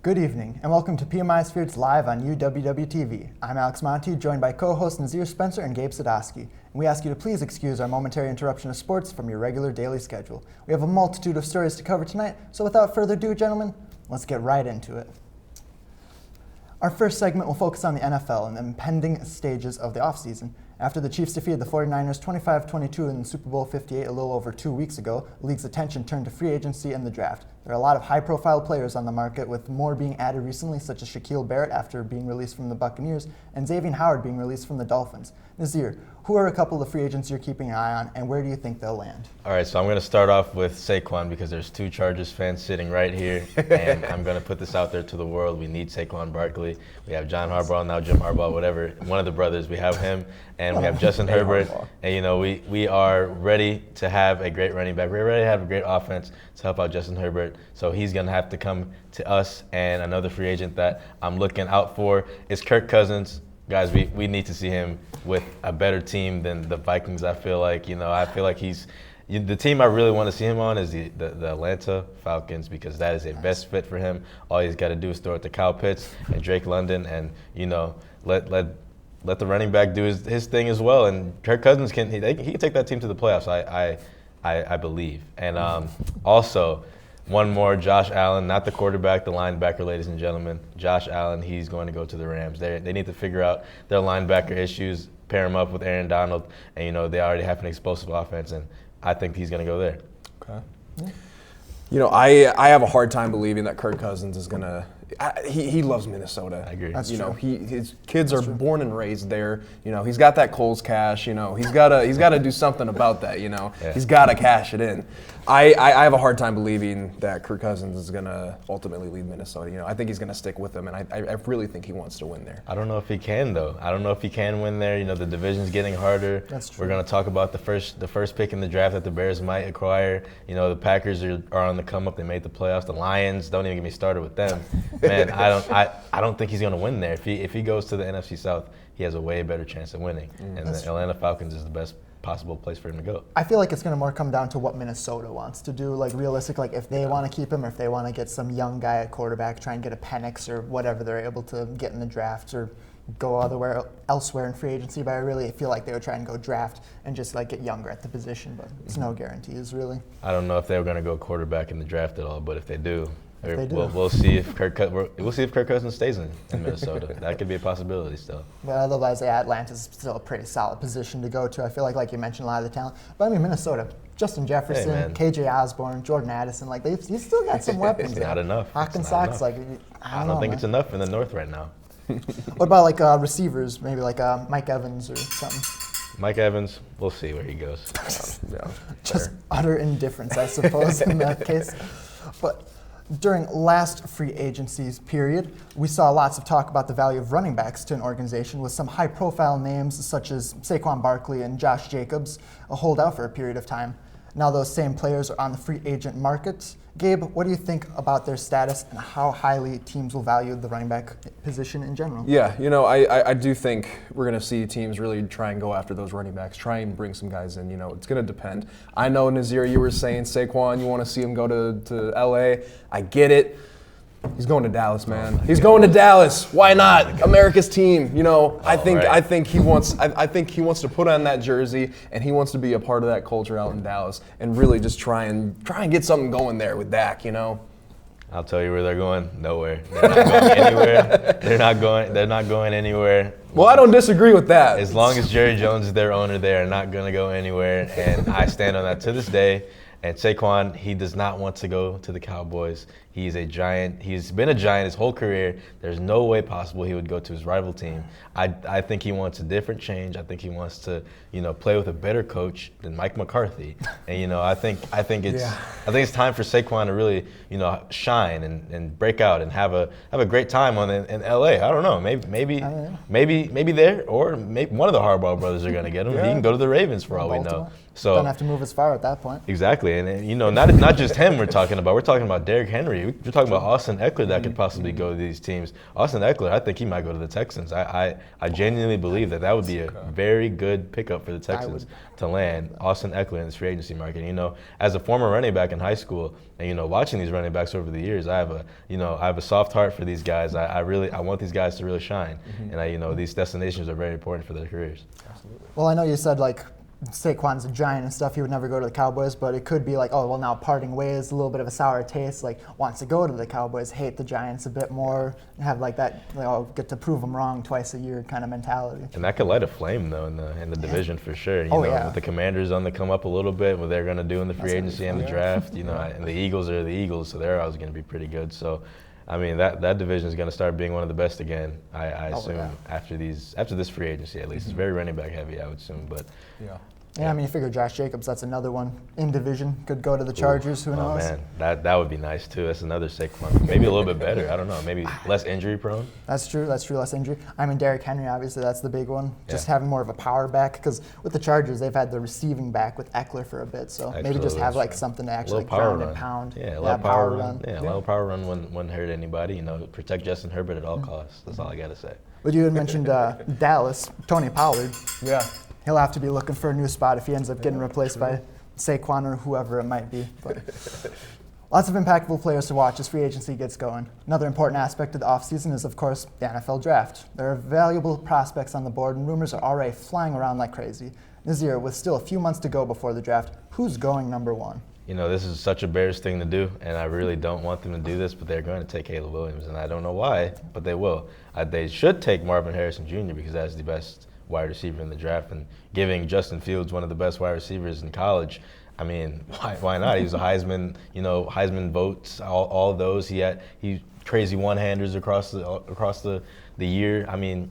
Good evening, and welcome to PEOMIOSFYRDS Live on UWW-TV. I'm Alex Monti, joined by co-hosts Nazir Spencer and Gabe Sadowski. And we ask you to please excuse our momentary interruption of sports from your regular daily schedule. We have a multitude of stories to cover tonight, so without further ado, gentlemen, let's get right into it. Our first segment will focus on the NFL and the impending stages of the offseason. After the Chiefs defeated the 49ers 25-22 in Super Bowl 58 a little over 2 weeks ago, the league's attention turned to free agency and the draft. There are a lot of high-profile players on the market, with more being added recently, such as Shaquille Barrett after being released from the Buccaneers, and Xavier Howard being released from the Dolphins. Nazir, who are a couple of free agents you're keeping an eye on, and where do you think they'll land? All right, so I'm going to start off with Saquon because there's two Chargers fans sitting right here, and I'm going to put this out there to the world. We need Saquon Barkley. We have John Harbaugh, now Jim Harbaugh, whatever, one of the brothers. We have him, and we have Justin Herbert. And, you know, we are ready to have a great running back. We're ready to have a great offense to help out Justin Herbert. So he's going to have to come to us. And another free agent that I'm looking out for is Kirk Cousins. Guys, we need to see him with a better team than the Vikings. I feel like the team I really want to see him on is the Atlanta Falcons, because that is a best fit for him. All he's got to do is throw it to Kyle Pitts and Drake London, and let the running back do his thing as well. And Kirk Cousins he can take that team to the playoffs. I believe. And also, one more, Josh Allen, not the quarterback, the linebacker, ladies and gentlemen. Josh Allen, he's going to go to the Rams. They need to figure out their linebacker issues, pair him up with Aaron Donald, and they already have an explosive offense, and I think he's going to go there. Okay. Yeah. I have a hard time believing that Kirk Cousins is going to. He loves Minnesota. I agree. That's true. His kids are born and raised there. He's got that Kohl's cash. He's got to do something about that. Yeah. He's got to cash it in. I have a hard time believing that Kirk Cousins is going to ultimately leave Minnesota. I think he's going to stick with them, and I really think he wants to win there. I don't know if he can, though. I don't know if he can win there. The division's getting harder. That's true. We're going to talk about the first pick in the draft that the Bears might acquire. The Packers are on the come up. They made the playoffs. The Lions, don't even get me started with them. Man, I don't think he's going to win there. If he goes to the NFC South, he has a way better chance of winning. And the Atlanta Falcons is the best possible place for him to go. I feel like it's going to more come down to what Minnesota wants to do, like realistic, like if they want to keep him, or if they want to get some young guy at quarterback, try and get a Penix or whatever they're able to get in the draft, or go elsewhere in free agency. But I really feel like they would try and go draft and just get younger at the position, but it's no guarantees really. I don't know if they were going to go quarterback in the draft at all, but if they do, we'll see if Kirk Cousins stays in Minnesota. That could be a possibility still. But otherwise, Atlanta's still a pretty solid position to go to. I feel like you mentioned, a lot of the talent. But I mean, Minnesota, Justin Jefferson, KJ Osborne, Jordan Addison, you still got some weapons there. Not enough. Hawkinsocks, I don't think it's enough in the North right now. What about receivers? Maybe Mike Evans or something. Mike Evans, we'll see where he goes. Just utter indifference, I suppose, in that case. But during last free agency period, we saw lots of talk about the value of running backs to an organization, with some high-profile names such as Saquon Barkley and Josh Jacobs hold out for a period of time. Now those same players are on the free agent market. Gabe, what do you think about their status and how highly teams will value the running back position in general? Yeah, I do think we're going to see teams really try and go after those running backs, try and bring some guys in. It's going to depend. I know, Nazir, you were saying Saquon, you want to see him go to L.A. I get it. He's going to Dallas, man. He's going to Dallas. Why not? America's team. I think he wants to put on that jersey, and he wants to be a part of that culture out in Dallas, and really just try and get something going there with Dak. I'll tell you where they're going. Nowhere. They're not going anywhere. They're not going anywhere. Well, I don't disagree with that. As long as Jerry Jones is their owner, they are not going to go anywhere, and I stand on that to this day. And Saquon, he does not want to go to the Cowboys. He's a giant. He's been a giant his whole career. There's no way possible he would go to his rival team. I think he wants a different change. I think he wants to, play with a better coach than Mike McCarthy. And I think it's time for Saquon to really, shine and break out and have a great time in LA. I don't know. Maybe there, or maybe one of the Harbaugh brothers are going to get him. Yeah. He can go to the Ravens for all we know. So don't have to move as far at that point. Exactly. exactly. And you know, not just him we're talking about. We're talking about Derrick Henry. We're talking about Austin Eckler that could possibly go to these teams. Austin Eckler, I think he might go to the Texans. I genuinely believe that would be a very good pickup for the Texans to land Austin Eckler in this free agency market. You know, as a former running back in high school, and you know, watching these running backs over the years, I have a soft heart for these guys. I want these guys to really shine, and these destinations are very important for their careers. Absolutely. Well, I know you said like Saquon's a giant and stuff, he would never go to the Cowboys, but it could be like, oh, well, now parting ways, a little bit of a sour taste, like wants to go to the Cowboys, hate the Giants a bit more, have like that, get to prove them wrong twice a year kind of mentality. And that could light a flame, though, in the division for sure. You know, with the Commanders on the come up a little bit, what they're going to do in the free agency and the draft, and the Eagles are the Eagles, so they're always going to be pretty good. So, I mean, that division is going to start being one of the best again, I assume, after this free agency at least. It's very running back heavy, I would assume, but Yeah, I mean, you figure Josh Jacobs, that's another one in division, could go to the Chargers, who knows? Oh, man, that would be nice, too. That's another Saquon. Maybe a little bit better, I don't know, maybe less injury prone. That's true, less injury. I mean, Derrick Henry, obviously, that's the big one. Just having more of a power back, because with the Chargers, they've had the receiving back with Eckler for a bit, so maybe just have like something to actually ground and pound. Yeah, a little power run. Yeah, a little power run wouldn't hurt anybody. Protect Justin Herbert at all costs. That's all I got to say. But you had mentioned Dallas, Tony Pollard. Yeah. He'll have to be looking for a new spot if he ends up getting replaced by Saquon or whoever it might be. But lots of impactful players to watch as free agency gets going. Another important aspect of the offseason is, of course, the NFL draft. There are valuable prospects on the board, and rumors are already flying around like crazy. This year, with still a few months to go before the draft, who's going number one? This is such a Bears thing to do, and I really don't want them to do this, but they're going to take Caleb Williams, and I don't know why, but they will. They should take Marvin Harrison Jr. because that's the best wide receiver in the draft, and giving Justin Fields one of the best wide receivers in college, I mean, why not? He was a Heisman, Heisman votes, all those. He crazy one-handers across the year. I mean,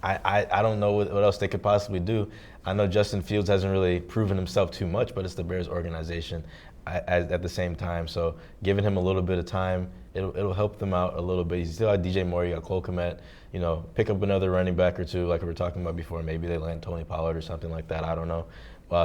I don't know what else they could possibly do. I know Justin Fields hasn't really proven himself too much, but it's the Bears organization at the same time. So giving him a little bit of time, it'll help them out a little bit. You still have DJ Moore, you got Cole Kmet, pick up another running back or two like we were talking about before. Maybe they land Tony Pollard or something like that. I don't know.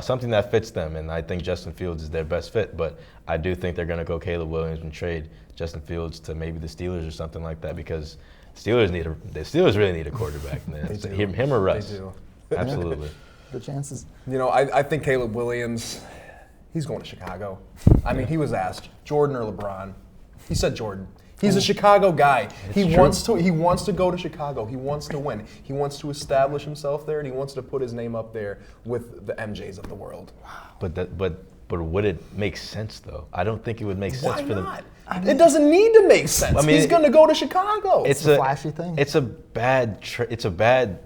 Something that fits them, and I think Justin Fields is their best fit. But I do think they're going to go Caleb Williams and trade Justin Fields to maybe the Steelers or something like that, because the Steelers really need a quarterback, man. Him or Russ. They do. Absolutely. The chances. I think Caleb Williams, he's going to Chicago. I mean, he was asked, Jordan or LeBron. He said Jordan. He's a Chicago guy. He wants to go to Chicago. He wants to win. He wants to establish himself there, and he wants to put his name up there with the MJs of the world. But would it make sense though? I don't think it would make sense for them. Why not? It doesn't need to make sense. He's going to go to Chicago. It's a flashy thing. It's a bad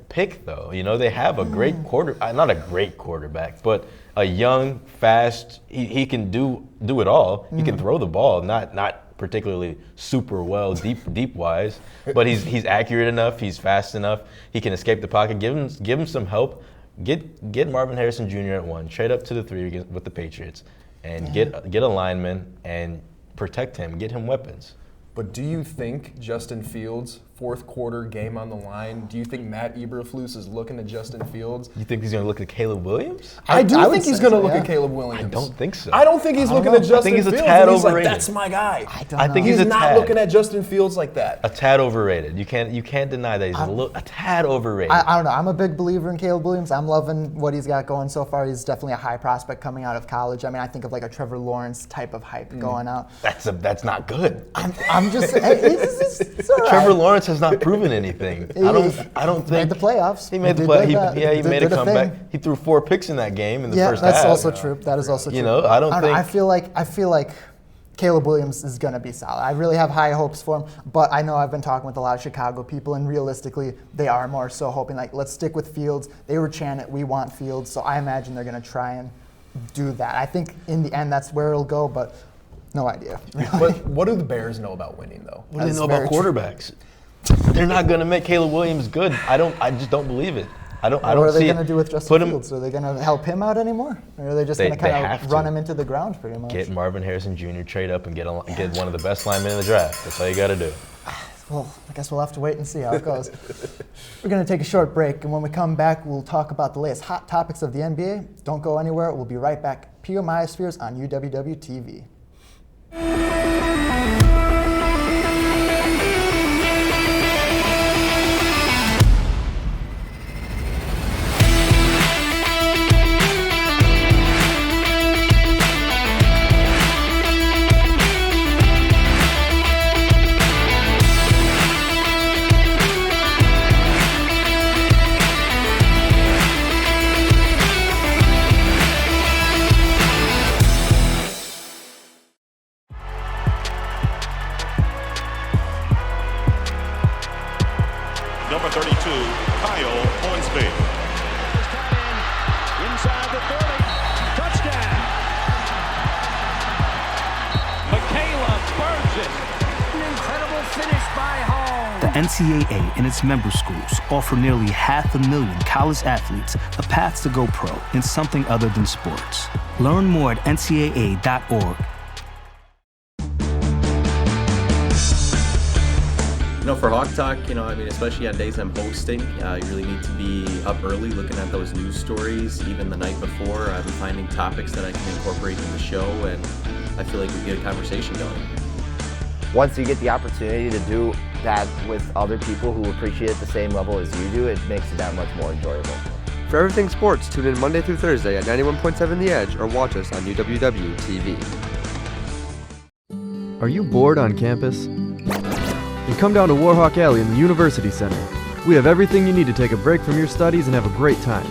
pick though. They have a great not a great quarterback, but a young, fast. He can do it all. He can throw the ball, not particularly super well deep wise, but he's accurate enough. He's fast enough. He can escape the pocket. Give him some help. Get Marvin Harrison Jr. at 1. Trade up to the 3 with the Patriots, and get a lineman and protect him. Get him weapons. But do you think Justin Fields, fourth quarter, game on the line, do you think Matt Eberflus is looking at Justin Fields? You think he's going to look at Caleb Williams? I think he's going to look at Caleb Williams. I don't think so. I don't think he's looking at Justin Fields. I think he's a tad He's overrated. like, that's my guy. I think he's not looking at Justin Fields like that. A tad overrated. You can't deny that he's a tad overrated. I don't know. I'm a big believer in Caleb Williams. I'm loving what he's got going so far. He's definitely a high prospect coming out of college. I mean, I think of like a Trevor Lawrence type of hype going out. That's not good. I'm just it's all right. Trevor Lawrence has not proven anything. I don't think made the playoffs. He made the playoffs. He made a comeback. He threw 4 picks in that game in the first half. Yeah, that's also true. That is also true. I don't think. I feel like Caleb Williams is going to be solid. I really have high hopes for him, but I know I've been talking with a lot of Chicago people, and realistically, they are more so hoping like, let's stick with Fields. They were chanting, we want Fields, so I imagine they're going to try and do that. I think in the end, that's where it'll go, but no idea. Really. But what do the Bears know about winning, though? What do they know about quarterbacks? They're not going to make Caleb Williams good. I just don't believe it. I don't what are see they it. going to do with Justin Fields? Are they going to help him out anymore? Or are they just going to kind of run him into the ground pretty much? Get Marvin Harrison Jr., trade up, and get one of the best linemen in the draft. That's all you got to do. Well, I guess we'll have to wait and see how it goes. We're going to take a short break, and when we come back, we'll talk about the latest hot topics of the NBA. Don't go anywhere. We'll be right back. PEOMIOSFYRDS on UWW-TV. Number 32, Kyle Hornsby. Inside the 30. Touchdown. Michaela burns it. An incredible finish by Hall. The NCAA and its member schools offer nearly 500,000 college athletes a path to go pro in something other than sports. Learn more at ncaa.org. For Hawk Talk, especially on days I'm hosting, you really need to be up early looking at those news stories. Even the night before, I'm finding topics that I can incorporate in the show, and I feel like we get a conversation going. Once you get the opportunity to do that with other people who appreciate it the same level as you do, it makes it that much more enjoyable. For everything sports, tune in Monday through Thursday at 91.7 The Edge or watch us on UWW-TV. Are you bored on campus? Then come down to Warhawk Alley in the University Center. We have everything you need to take a break from your studies and have a great time.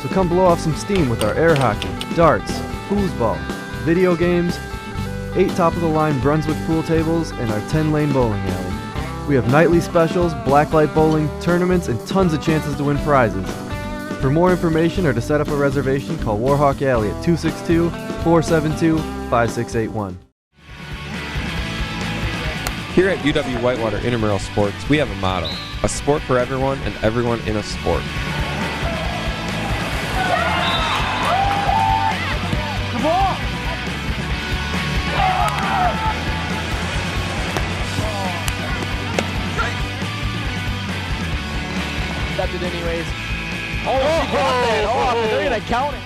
So come blow off some steam with our air hockey, darts, foosball, video games, 8 top-of-the-line Brunswick pool tables, and our 10-lane bowling alley. We have nightly specials, blacklight bowling, tournaments, and tons of chances to win prizes. For more information or to set up a reservation, call Warhawk Alley at 262-472-5681. Here at UW Whitewater Intramural Sports, we have a motto: a sport for everyone and everyone in a sport. Come on. That's it anyways. Oh, she got that off. They're going to count it.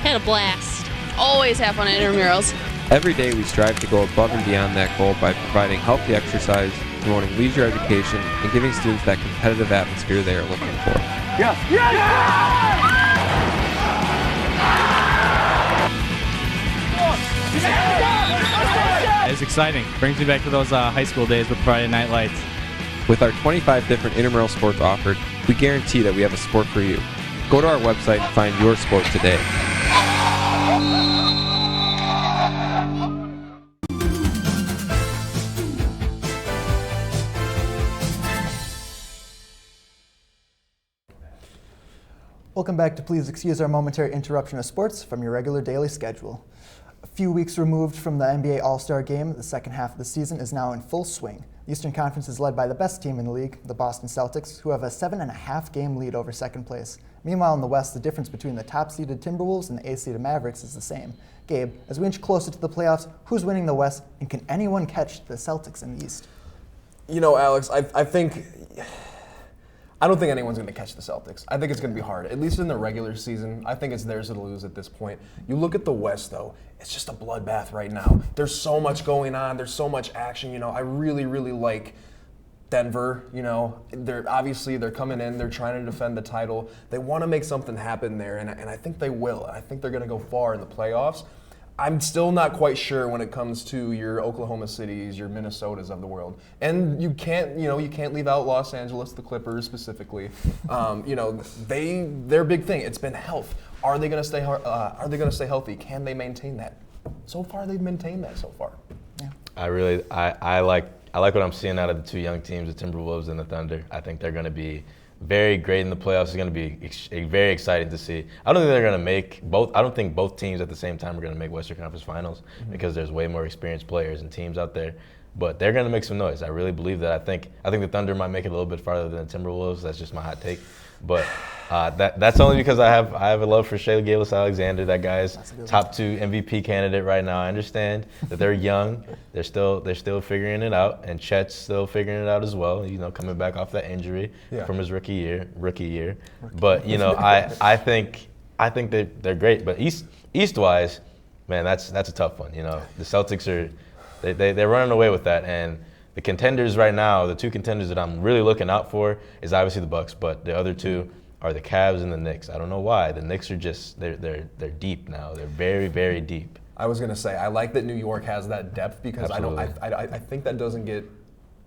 Had a blast. Always have fun at intramurals. Every day we strive to go above and beyond that goal by providing healthy exercise, promoting leisure education, and giving students that competitive atmosphere they are looking for. Yes. Yes. It's exciting. Brings me back to those high school days with Friday Night Lights. With our 25 different intramural sports offered, we guarantee that we have a sport for you. Go to our website and find your sport today. Welcome back to Please Excuse Our Momentary Interruption of Sports from your regular daily schedule. A few weeks removed from the NBA All-Star Game, the second half of the season is now in full swing. The Eastern Conference is led by the best team in the league, the Boston Celtics, who have a 7.5-game lead over second place. Meanwhile, in the West, the difference between the top-seeded Timberwolves and the 8th-seeded Mavericks is the same. Gabe, as we inch closer to the playoffs, who's winning the West, and can anyone catch the Celtics in the East? Alex, I don't think anyone's going to catch the Celtics. I think it's going to be hard, at least in the regular season. I think it's theirs to lose at this point. You look at the West, though, it's just a bloodbath right now. There's so much going on. There's so much action. I really, really like Denver. They're coming in. They're trying to defend the title. They want to make something happen there, and I think they will. I think they're going to go far in the playoffs. I'm still not quite sure when it comes to your Oklahoma Cities, your Minnesotas of the world, and you can't leave out Los Angeles, the Clippers specifically. Their big thing, it's been health. Are they going to stay healthy? Can they maintain that? So far, they've maintained that so far. Yeah. I like what I'm seeing out of the two young teams, the Timberwolves and the Thunder. I think they're going to be very great in the playoffs. It's going to be very exciting to see. I don't think they're going to make both. I don't think both teams at the same time are going to make Western Conference Finals because there's way more experienced players and teams out there. But they're going to make some noise. I really believe that. I think the Thunder might make it a little bit farther than the Timberwolves. That's just my hot take. But That's only because I have a love for Shea Gilgeous-Alexander. That guy's top 2 MVP candidate right now. I understand that they're young, they're still figuring it out, and Chet's still figuring it out as well. You know, coming back off that injury from his rookie year. But you know, I think that they're great. But East-wise, man, that's a tough one. You know, the Celtics they're running away with that, and the contenders right now, the 2 contenders that I'm really looking out for is obviously the Bucks, but the other 2 are the Cavs and the Knicks. I don't know why. The Knicks are just they're deep now. They're very, very deep. I was gonna say I like that New York has that depth because I think that doesn't get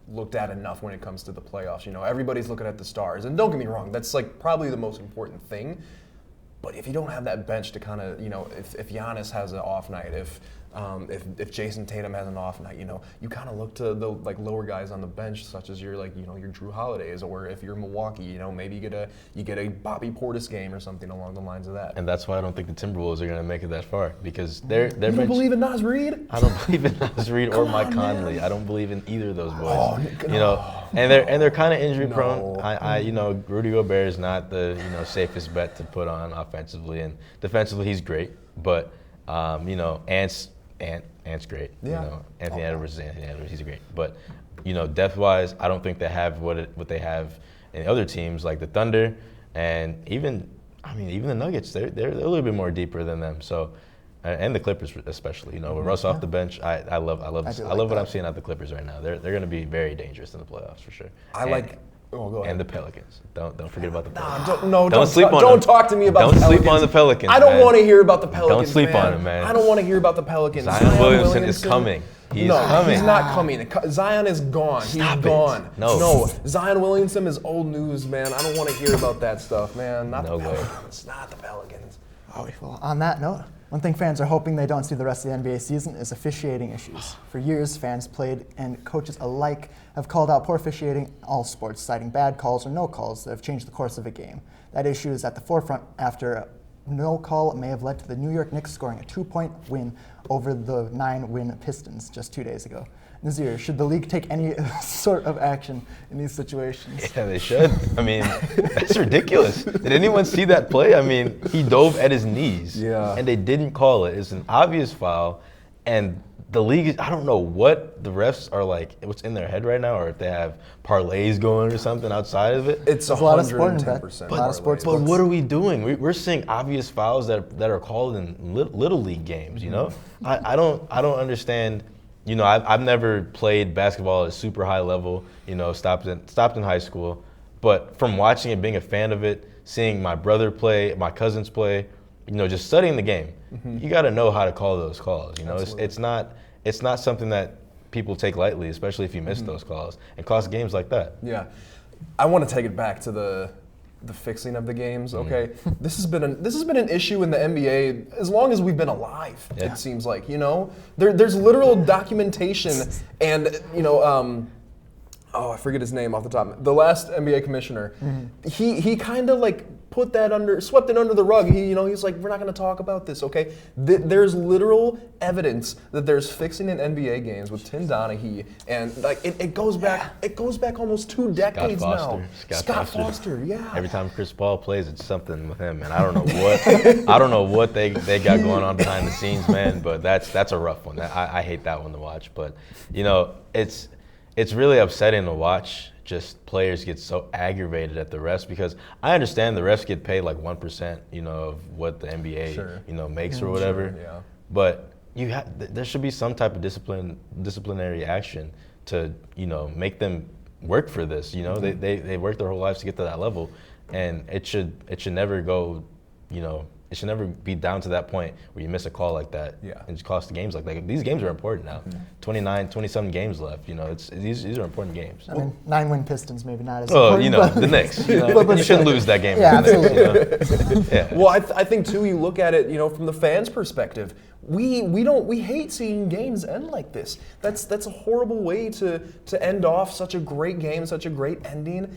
looked at enough when it comes to the playoffs. You know, everybody's looking at the stars, and don't get me wrong, that's like probably the most important thing. But if you don't have that bench to kind of, you know, if Giannis has an off night, if Jason Tatum has an off night, you know, you kind of look to the like lower guys on the bench, such as your your Drew Holidays, or if you're Milwaukee, you know, maybe you get a Bobby Portis game or something along the lines of that. And that's why I don't think the Timberwolves are going to make it that far, because they're You don't believe in Naz Reid? I don't believe in Naz Reid or Mike Conley. I don't believe in either of those boys. You know, and they're kind of injury prone. You know, Rudy Gobert is not the safest bet to put on offensively, and defensively he's great, but you know, Ant's great. Yeah. You know, Anthony Edwards, he's great. But you know, depth-wise, I don't think they have what they have in other teams like the Thunder, and even the Nuggets. They're a little bit more deeper than them. So, and the Clippers especially. You know, with Russ off the bench, I love what I'm seeing out of the Clippers right now. They're going to be very dangerous in the playoffs for sure. Go ahead. And the Pelicans. Don't forget about the Pelicans. Don't talk to me about the Pelicans. Don't sleep on the Pelicans. I don't want to hear about the Pelicans. Don't sleep on them, man. I don't want to hear about the Pelicans. Zion Williamson is coming. He's coming. He's not coming. Zion is gone. He's gone. No. Zion Williamson is old news, man. I don't want to hear about that stuff, man. Not No the way. Pelicans. Not the Pelicans. Well, on that note, one thing fans are hoping they don't see the rest of the NBA season is officiating issues. For years, fans played and coaches alike have called out poor officiating in all sports, citing bad calls or no calls that have changed the course of a game. That issue is at the forefront after a no call may have led to the New York Knicks scoring a 2-point win over the 9-win Pistons just 2 days ago. Nazir, should the league take any sort of action in these situations? Yeah, they should. I mean, that's ridiculous. Did anyone see that play? I mean, he dove at his knees, and they didn't call it. It's an obvious foul, and the league, I don't know what the refs are like, what's in their head right now, or if they have parlays going or something outside of it. It's 110%. But what are we doing? We're seeing obvious fouls that are called in little league games. You know, I don't understand. You know, I've never played basketball at a super high level. You know, stopped in high school, but from watching it, being a fan of it, seeing my brother play, my cousins play, you know, just studying the game, you got to know how to call those calls. You know, it's not something that people take lightly, especially if you miss those calls and cost games like that. Yeah, I want to take it back to the fixing of the games. Okay, this has been an issue in the NBA as long as we've been alive. Yeah. It seems like, you know, there's literal documentation, and you know, I forget his name off the top. The last NBA commissioner, he kind of like swept it under the rug. He's like, we're not going to talk about this, okay? There's literal evidence that there's fixing in NBA games with Tim Donaghy, and like it goes back almost 2 decades now. Scott Foster, yeah. Every time Chris Paul plays, it's something with him, and I don't know what they got going on behind the scenes, man. But that's a rough one. I hate that one to watch. But you know, it's really upsetting to watch. Just players get so aggravated at the refs, because I understand the refs get paid like 1%, you know, of what the NBA, you know, makes or whatever. Sure, yeah. But there should be some type of disciplinary action to, you know, make them work for this. You know, they work their whole lives to get to that level, and it should never go, you know. It should never be down to that point where you miss a call like that and just cost the games like that. These games are important now. 20-something games left. You know, these are important games. I mean, 9-win Pistons, maybe not as important. Well, you know, the Knicks. You know, you shouldn't lose that game. Yeah, absolutely. You know? Yeah. Well, I think too, you look at it, you know, from the fans' perspective. We hate seeing games end like this. That's a horrible way to end off such a great game, such a great ending.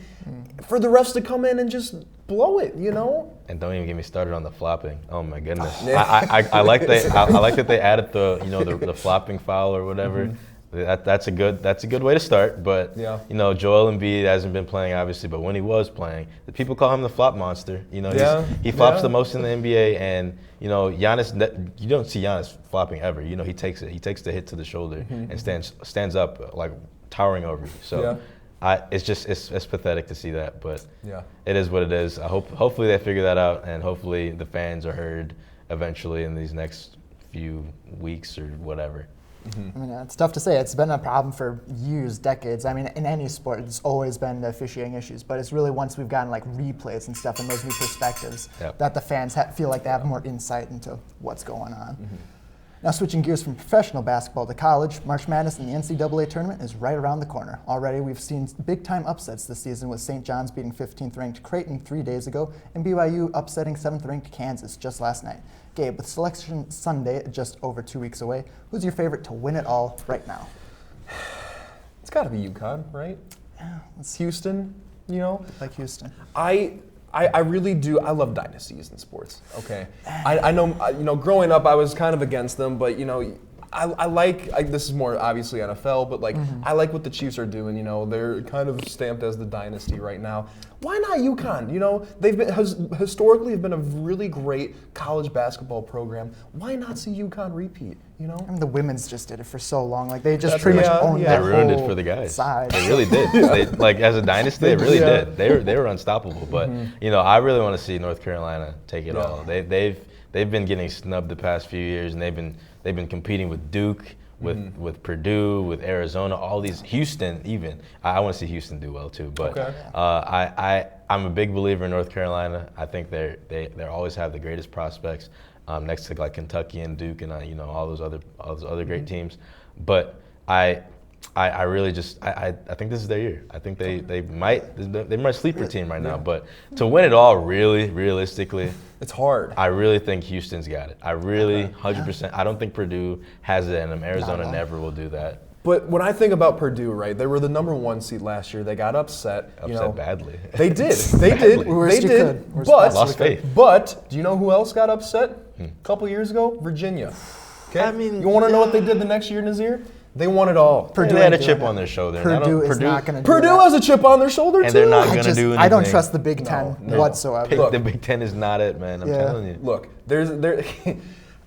For the refs to come in and just blow it, you know. And don't even get me started on the flopping. Oh my goodness. I like that they added the flopping foul or whatever. that's a good way to start. But you know, Joel Embiid hasn't been playing obviously, but when he was playing, the people call him the flop monster. You know, he flops the most in the NBA, and you know, Giannis. You don't see Giannis flopping ever. You know, he takes it. He takes the hit to the shoulder and stands up like towering over you. So. It's pathetic to see that, but it is what it is. Hopefully they figure that out, and hopefully the fans are heard eventually in these next few weeks or whatever. I mean, it's tough to say. It's been a problem for years, decades. I mean, in any sport, it's always been the officiating issues. But it's really once we've gotten like replays and stuff and those new perspectives that the fans feel like they have more insight into what's going on. Now switching gears from professional basketball to college, March Madness in the NCAA tournament is right around the corner. Already we've seen big-time upsets this season with St. John's beating 15th-ranked Creighton 3 days ago and BYU upsetting 7th-ranked Kansas just last night. Gabe, with Selection Sunday just over 2 weeks away, who's your favorite to win it all right now? It's got to be UConn, right? Yeah, it's Houston, you know? Like Houston. I really do. I love dynasties in sports. Okay, I know. You know, growing up, I was kind of against them, but you know, I like. This is more obviously NFL, but like I like what the Chiefs are doing. You know, they're kind of stamped as the dynasty right now. Why not UConn? You know, they've been historically have been a really great college basketball program. Why not see UConn repeat? You know, I mean, the women's just did it for so long. Like they just pretty much owned that They ruined whole it for the guys. Side. They really did. They, like as a dynasty, they really did. They were unstoppable. But you know, I really want to see North Carolina take it all. They've been getting snubbed the past few years, and they've been competing with Duke, with Purdue, with Arizona, all these, Houston even. I want to see Houston do well too. But I'm a big believer in North Carolina. I think they always have the greatest prospects. Next to like Kentucky and Duke and you know all those other great teams, but I really just I think this is their year. I think they might sleeper team right now, but to win it all realistically, it's hard. I really think Houston's got it. I really 100%. I don't think Purdue has it in them. Arizona never will do that. But when I think about Purdue, right, they were the #1 seed last year. They got upset. Badly. They did. They did. But lost faith. But do you know who else got upset? A couple years ago, Virginia. Okay. I mean, you want to know what they did the next year, Nazir? They won it all. Purdue had a chip on their shoulder. Purdue is not going to do Purdue that. has a chip on their shoulder, and too. they're not going to do anything. I don't trust the Big Ten whatsoever. Look, the Big Ten is not it, man. I'm telling you. Look,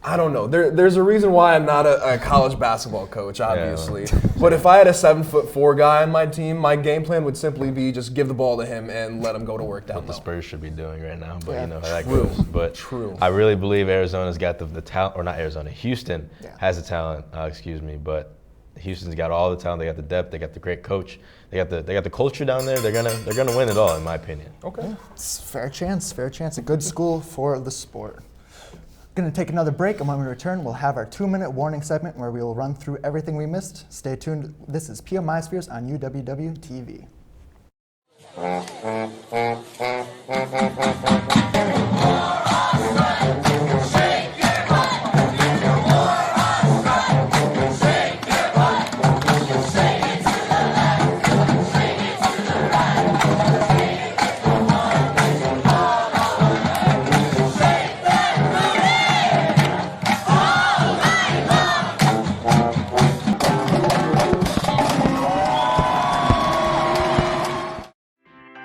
I don't know. There's a reason why I'm not a college basketball coach, obviously. But if I had a 7'4" guy on my team, my game plan would simply be just give the ball to him and let him go to work down low. What the Spurs should be doing right now, but you know how that goes. But I really believe Arizona's got the talent, or not Arizona, Houston has the talent. But Houston's got all the talent. They got the depth. They got the great coach. They got the culture down there. They're gonna win it all, in my opinion. Okay. It's fair chance. A good school for the sport. Going to take another break, and when we return, we'll have our 2-minute warning segment where we will run through everything we missed. Stay tuned. This is PEOMIOSFYRDS on UWW TV.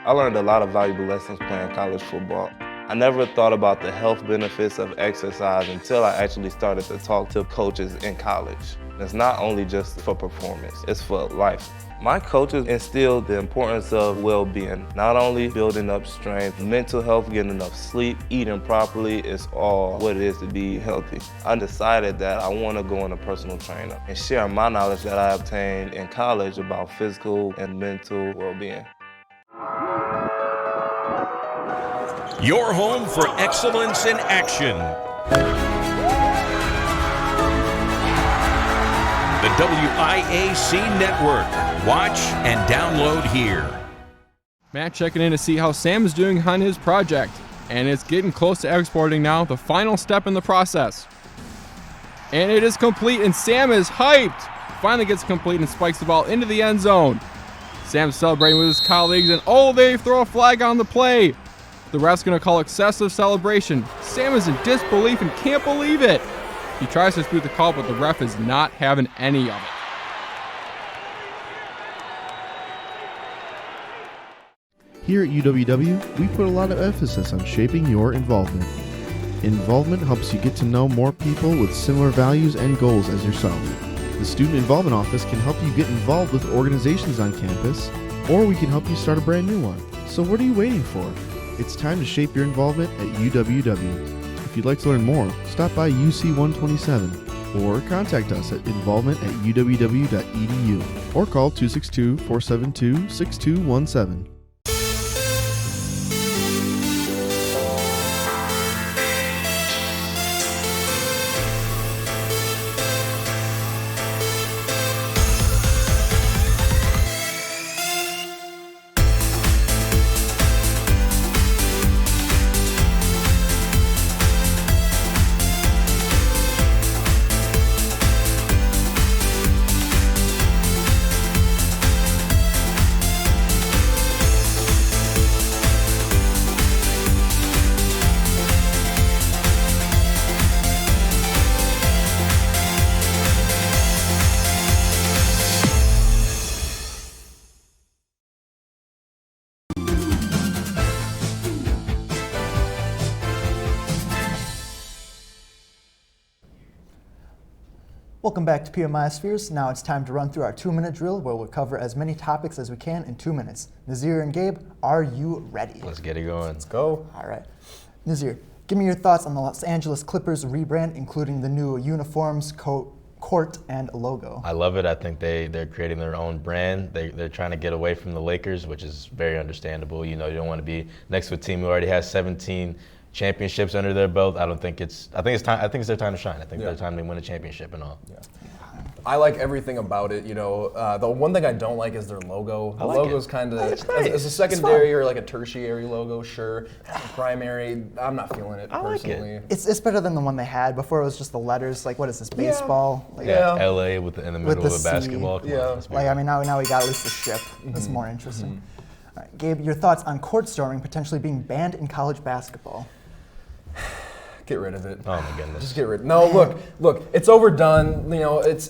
I learned a lot of valuable lessons playing college football. I never thought about the health benefits of exercise until I actually started to talk to coaches in college. It's not only just for performance, it's for life. My coaches instilled the importance of well-being, not only building up strength, mental health, getting enough sleep, eating properly is all what it is to be healthy. I decided that I want to go into personal trainer and share my knowledge that I obtained in college about physical and mental well-being. Your home for excellence in action. The WIAC Network. Watch and download here. Matt checking in to see how Sam is doing on his project. And it's getting close to exporting now, the final step in the process. And it is complete, and Sam is hyped. Finally gets complete and spikes the ball into the end zone. Sam's celebrating with his colleagues, and they throw a flag on the play. The ref's going to call excessive celebration. Sam is in disbelief and can't believe it. He tries to dispute the call, but the ref is not having any of it. Here at UWW, we put a lot of emphasis on shaping your involvement. Involvement helps you get to know more people with similar values and goals as yourself. The Student Involvement Office can help you get involved with organizations on campus, or we can help you start a brand new one. So what are you waiting for? It's time to shape your involvement at UWW. If you'd like to learn more, stop by UC 127 or contact us at involvement@uww.edu or call 262-472-6217. Welcome back to PEOMIOSFYRDS. Now it's time to run through our 2-minute drill where we'll cover as many topics as we can in 2 minutes. Nazir and Gabe, are you ready? Let's get it going. Let's go. All right. Nazir, give me your thoughts on the Los Angeles Clippers rebrand, including the new uniforms, court, and logo. I love it. I think they're creating their own brand. They're trying to get away from the Lakers, which is very understandable. You know, you don't want to be next to a team who already has 17 championships under their belt. I think it's time. I think it's their time to shine. I think their time to win a championship and all. Yeah. I like everything about it. You know, the one thing I don't like is their logo. The logo's kind of it's a secondary or like a tertiary logo, sure. Primary, I'm not feeling it personally. Like it. It's better than the one they had before. It was just the letters. Like, what is this, baseball? Yeah. Like, LA in the middle of a basketball. Like, I mean, now we got at least a ship. That's more interesting. All right, Gabe, your thoughts on court storming potentially being banned in college basketball? Get rid of it. Oh my goodness. Just get rid. No, look. It's overdone. You know, it's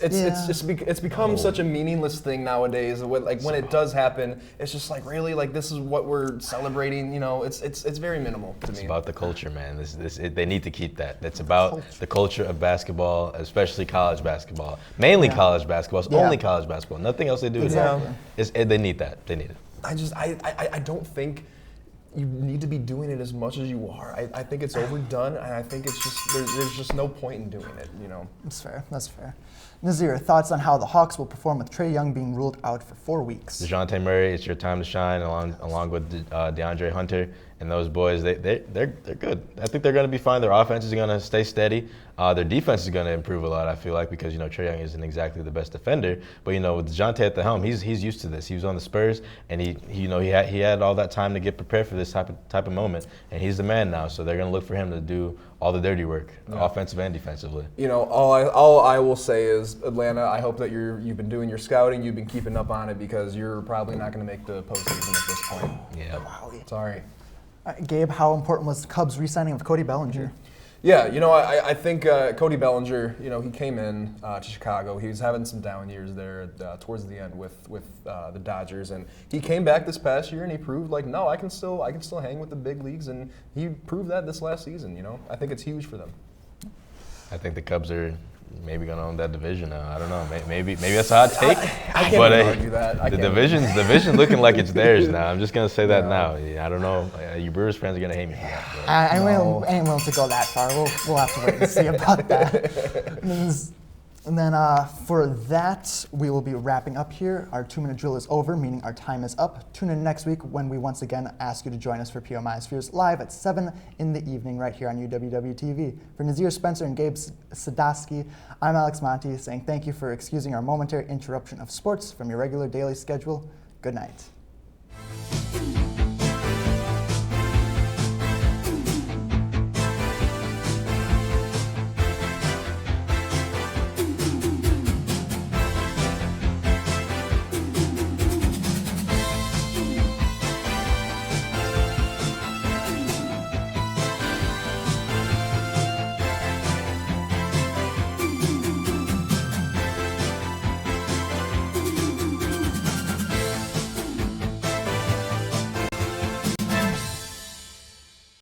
become such a meaningless thing nowadays. When it does happen, it's just like, really, like, this is what we're celebrating. You know, it's very minimal to me. It's about the culture, man. They need to keep that. It's about the culture of basketball, especially college basketball. Mainly college basketball. It's only college basketball. Nothing else they do. Exactly. They need that. They need it. I don't think you need to be doing it as much as you are. I think it's overdone, and I think it's just there's just no point in doing it. You know. That's fair. That's fair. Nazir, thoughts on how the Hawks will perform with Trae Young being ruled out for 4 weeks? DeJounte Murray, it's your time to shine, along with DeAndre Hunter and those boys. They're good. I think they're going to be fine. Their offense is going to stay steady. Their defense is going to improve a lot, I feel like, because, you know, Trae Young isn't exactly the best defender. But, you know, with DeJounte at the helm, he's used to this. He was on the Spurs, and he had all that time to get prepared for this type of moment, and he's the man now. So they're going to look for him to do all the dirty work, offensive and defensively. You know, all I will say is, Atlanta, I hope that you've been doing your scouting, you've been keeping up on it, because you're probably not going to make the postseason at this point. Yeah. Wow. Sorry. Gabe, how important was the Cubs re-signing of Cody Bellinger? Yeah, you know, I think Cody Bellinger, you know, he came in to Chicago. He was having some down years there towards the end with the Dodgers, and he came back this past year and he proved, like, no, I can still hang with the big leagues, and he proved that this last season. You know, I think it's huge for them. I think the Cubs are maybe going to own that division now. I don't know. Maybe that's a hot take. I can't argue that. The division's looking like it's theirs now. I'm just going to say that now. I don't know. You Brewers fans are going to hate me for that. I ain't willing to go that far. We'll have to wait and see about that. And then for that, we will be wrapping up here. Our 2-minute drill is over, meaning our time is up. Tune in next week when we once again ask you to join us for PEOMIOSFYRDS live at 7 in the evening right here on UWW-TV. For Nazir Spencer and Gabe Sadowski, I'm Alex Monti saying thank you for excusing our momentary interruption of sports from your regular daily schedule. Good night.